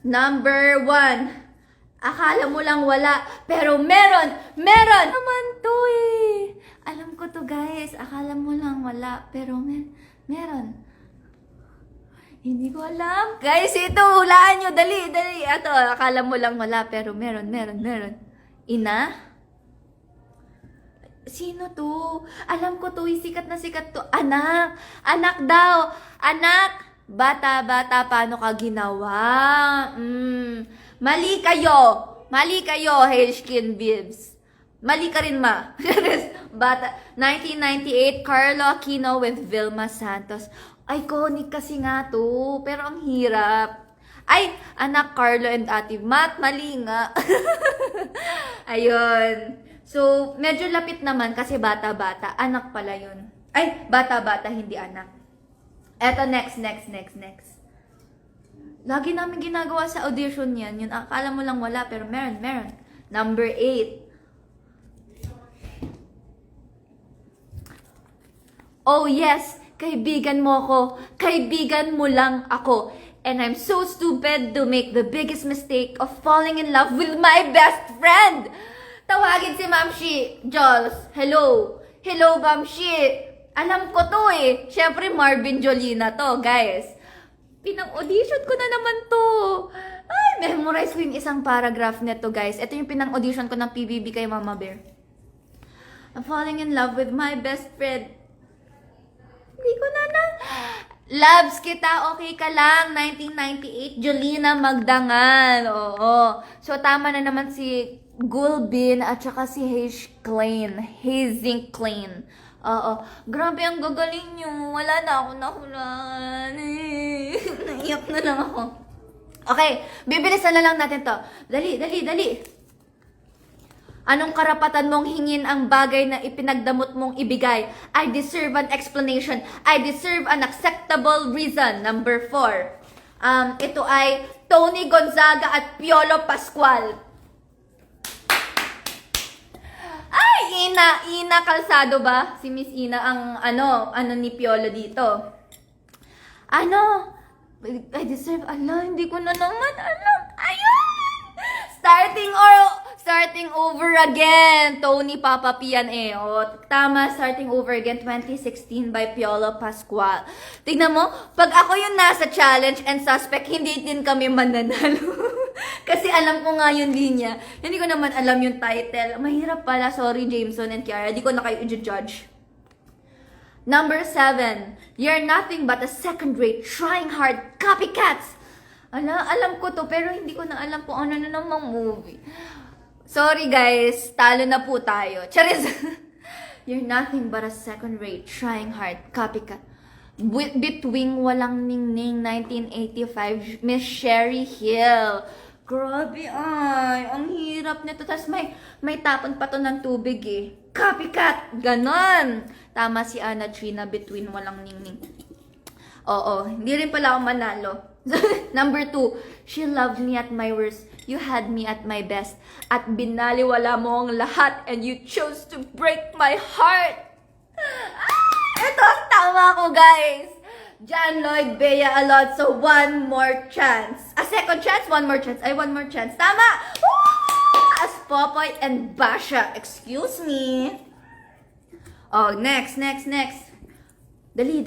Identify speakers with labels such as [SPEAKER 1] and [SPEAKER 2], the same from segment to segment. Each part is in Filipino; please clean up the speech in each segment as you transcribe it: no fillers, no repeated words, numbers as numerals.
[SPEAKER 1] Number 1. Akala mo lang wala, pero meron! Meron! Naman to eh. Alam ko to guys. Akala mo lang wala, pero meron. Hindi ko alam. Guys, ito, hulaan nyo. Dali, dali. Ito, akala mo lang wala, pero meron. Ina? Sino to? Alam ko to, sikat na sikat to. Anak! Anak daw! Anak! Bata, paano ka ginawa? Mali kayo, hair skin bibs. Mali ka rin, ma. Bata, 1998, Carlo Aquino with Vilma Santos. Iconic kasi nga to, pero ang hirap. Ay, anak Carlo and Ate Matt, mali nga. Ayun. So, medyo lapit naman kasi bata-bata. Anak pala yun. Ay, bata-bata, hindi anak. Eto, next. Lagi namin ginagawa sa audition yan. Yun, akala mo lang wala, pero meron. Number 8. Oh yes, kaibigan mo ako. Kaibigan mo lang ako. And I'm so stupid to make the biggest mistake of falling in love with my best friend. Tawagin si Ma'am Shi. Jules, hello. Hello, Ma'am Shi. Alam ko to eh. Siyempre, Marvin Jolina to, guys. Pinang-audition ko na naman to. Ay, memorize ko yung isang paragraph nito, guys. Ito yung pinang-audition ko ng PBB kay Mama Bear. I'm falling in love with my best friend. Hindi ko na. Loves kita, okay ka lang. 1998, Jolina Magdangan. Oo. So, tama na naman si Gulbin at saka si Hazing Klein. Oo. Grabe, ang gagaling nyo. Wala na ako nahulaan. Naiyak na lang ako. Okay, bibilisan na lang natin to. Dali. Anong karapatan mong hingin ang bagay na ipinagdamot mong ibigay? I deserve an explanation. I deserve an acceptable reason. Number 4. Ito ay Tony Gonzaga at Piolo Pascual. Ay, Ina Calzado ba? Si Miss Ina ang ano ni Piolo dito. I deserve, hindi ko na naman alam. Ayun! Starting over again. Tony Papa Pian eh. O, tama, starting over again. 2016 by Piolo Pascual. Tignan mo, pag ako yung nasa challenge and suspect, hindi din kami mananalo. Kasi alam ko nga yung linya. Hindi ko naman alam yung title. Mahirap pala. Sorry, Jameson and Kiara. Di ko na kayo i-judge. Number 7. You're nothing but a second-rate, trying hard copycats. Alam ko to, pero hindi ko na alam kung ano na namang movie. Sorry guys, talo na po tayo. Charis! You're nothing but a second-rate, trying hard copycat. Between Walang Ningning, 1985, Miss Sherry Hill. Grabe ay, ang hirap nito. Tapos may tapon pa to ng tubig eh. Copycat! Ganon! Tama si Anna Trina, Between Walang Ningning. Oo, hindi rin pala ako manalo. Number 2, she loved me at my worst. You had me at my best. At binaliwala mo ang lahat and you chose to break my heart. Ito ang tama ko, guys. John Lloyd Bea Alonso, one more chance. A second chance, one more chance. Ay, one more chance. Tama! Woo! As Popoy and Basha. Excuse me. Oh, next. Dali.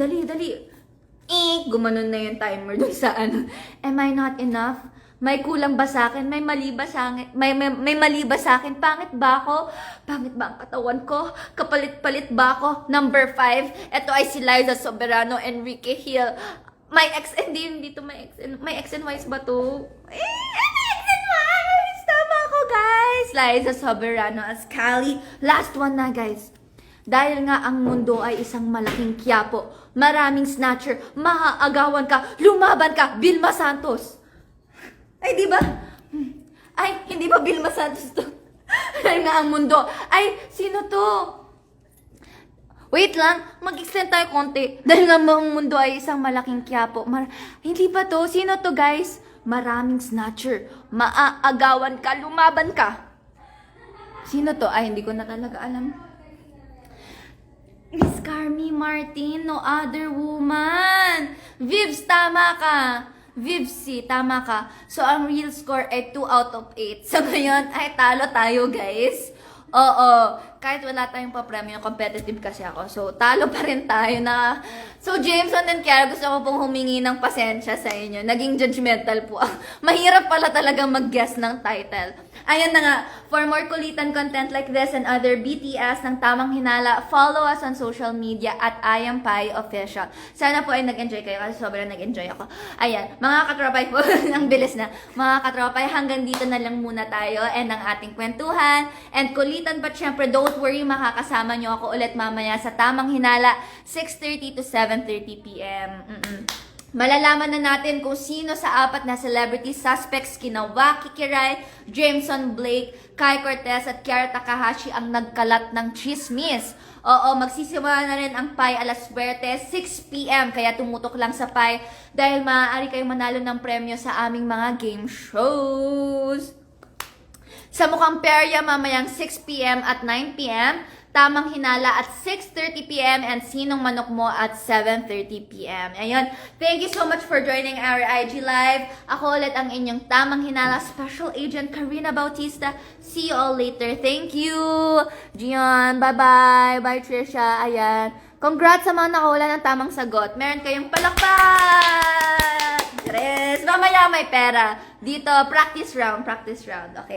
[SPEAKER 1] Gumanon na yung timer dun sa ano. Am I not enough? May kulang ba sa akin? May mali ba sa akin? May mali ba sa akin? Pangit ba ako? Pangit ba ang katawan ko? Kapalit-palit ba ako? Number 5. Ito ay si Liza Soberano, Enrique Hill. My ex, hindi to my ex and wives ba to? My ex and wives! Tama ako, guys! Liza Soberano as Callie. Last one na, guys. Dahil nga ang mundo ay isang malaking kiyapo, maraming snatcher, maaagawan ka, lumaban ka, Vilma Santos. Ay, di ba? Ay, hindi ba Vilma Santos to? Dahil nga ang mundo. Ay, sino to? Wait lang, mag-extend tayo konti. Dahil nga ang mundo ay isang malaking kiyapo. Hindi ba to? Sino to, guys? Maraming snatcher, maaagawan ka, lumaban ka. Sino to? Ay, hindi ko na talaga alam. Miss Carmi Martin, no other woman. Vibs, tama ka. Vivsi, tama ka. So, ang real score ay 2 out of 8. So, ngayon ay talo tayo, guys. Oo, kahit wala tayong pa-premium, competitive kasi ako. So, talo pa rin tayo na. So, Jameson and Kiara, gusto ko pong humingi ng pasensya sa inyo. Naging judgmental po. Mahirap pala talaga mag-guess ng title. Ayan na nga, for more kulitan content like this and other BTS ng Tamang Hinala, follow us on social media at I Am Pai Official. Sana po ay nag-enjoy kayo kasi sobrang nag-enjoy ako. Ayan, mga katropay po, ang bilis na. Mga katropay, hanggang dito na lang muna tayo and ang ating kwentuhan and kulitan. But syempre, don't worry, makakasama nyo ako ulit mamaya sa Tamang Hinala, 6:30 to 7:30 p.m. Malalaman na natin kung sino sa apat na celebrity suspects kina Waki Kiray, Jameson Blake, Kai Cortez at Kiara Takahashi ang nagkalat ng chismis. Oo, magsisimula na rin ang Pai Alas Suerte, 6 p.m. Kaya tumutok lang sa Pai dahil maaari kayong manalo ng premyo sa aming mga game shows. Sa Mukhang Perya, mamayang 6 p.m. at 9 p.m. Tamang Hinala at 6:30 p.m. and Sinong Manok Mo at 7:30 p.m. Ayun. Thank you so much for joining our IG Live. Ako ulit ang inyong Tamang Hinala Special Agent Karina Bautista. See you all later. Thank you, Gian. Bye-bye. Bye, Trisha. Ayan. Congrats sa mga nakawala ng tamang sagot. Meron kayong palakpak! Tres! Mamaya may pera. Dito, practice round. Practice round. Okay.